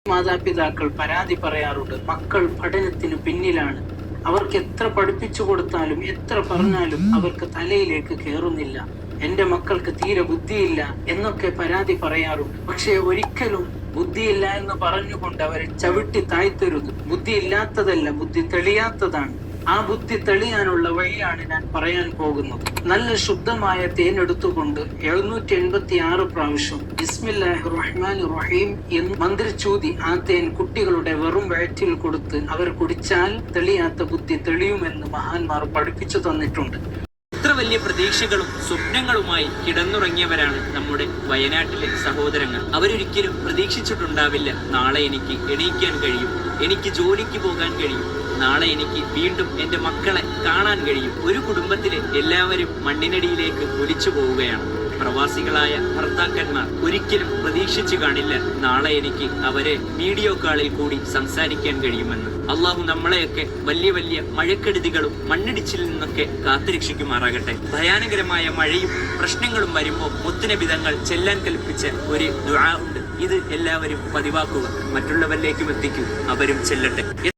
മാതാപിതാക്കൾ പരാതി പറയാറുണ്ട്, മക്കൾ പഠനത്തിന് പിന്നിലാണ്, അവർക്ക് എത്ര പഠിപ്പിച്ചു കൊടുത്താലും എത്ര പറഞ്ഞാലും അവർക്ക് തലയിലേക്ക് കയറുന്നില്ല, എന്റെ മക്കൾക്ക് തീരെ ബുദ്ധിയില്ല എന്നൊക്കെ പരാതി പറയാറുണ്ട്. പക്ഷെ ഒരിക്കലും ബുദ്ധിയില്ല എന്ന് പറഞ്ഞുകൊണ്ട് അവരെ ചവിട്ടി താഴ്ത്തരുത്. ബുദ്ധിയില്ലാത്തതല്ല, ബുദ്ധി തെളിയാത്തതാണ്. ആ ബുദ്ധി തെളിയാനുള്ള വഴിയാണ് ഞാൻ പറയാൻ പോകുന്നത്. നല്ല ശുദ്ധമായ തേൻ എടുത്തുകൊണ്ട് 786 പ്രാവശ്യം ബിസ്മില്ലാഹിർ റഹ്മാനിർ റഹീം എന്ന് മന്ത്രിച്ചൂതി ആ തേൻ കുട്ടികളുടെ വെറും വയറ്റിൽ കൊടുത്ത് അവർ കുടിച്ചാൽ തെളിയാത്ത ബുദ്ധി തെളിയുമെന്ന് മഹാന്മാർ പഠിപ്പിച്ചു തന്നിട്ടുണ്ട്. ഇത്ര വലിയ പ്രതീക്ഷകളും സ്വപ്നങ്ങളുമായി കിടന്നുറങ്ങിയവരാണ് നമ്മുടെ വയനാട്ടിലെ സഹോദരങ്ങൾ. അവരൊരിക്കലും പ്രതീക്ഷിച്ചിട്ടുണ്ടാവില്ല നാളെ എനിക്ക് എണീക്കാൻ കഴിയും, എനിക്ക് ജോലിക്ക് പോകാൻ കഴിയും, നാളെ എനിക്ക് വീണ്ടും എൻ്റെ മക്കളെ കാണാൻ കഴിയും. ഒരു കുടുംബത്തിലെ എല്ലാവരും മണ്ണിനടിയിലേക്ക് ഒലിച്ചു പോവുകയാണ്. പ്രവാസികളായ ഭർത്താക്കന്മാർ ഒരിക്കലും പ്രതീക്ഷിച്ചു കാണില്ല നാളെ എനിക്ക് അവരെ വീഡിയോ കോളിൽ കൂടി സംസാരിക്കാൻ കഴിയുമെന്ന്. അള്ളാഹു നമ്മളെയൊക്കെ വലിയ വലിയ മഴക്കെടുതികളും മണ്ണിടിച്ചിൽ നിന്നൊക്കെ കാത്തുരക്ഷിക്കുമാറാകട്ടെ. ഭയാനകരമായ മഴയും പ്രശ്നങ്ങളും വരുമ്പോൾ മുത്തുനബി തങ്ങൾ ചെല്ലാൻ കൽപ്പിച്ച ഒരു ദുആ ഉണ്ട്. ഇത് എല്ലാവരും പതിവാക്കുക, മറ്റുള്ളവരിലേക്കും എത്തിക്കൂ, അവരും ചെല്ലട്ടെ.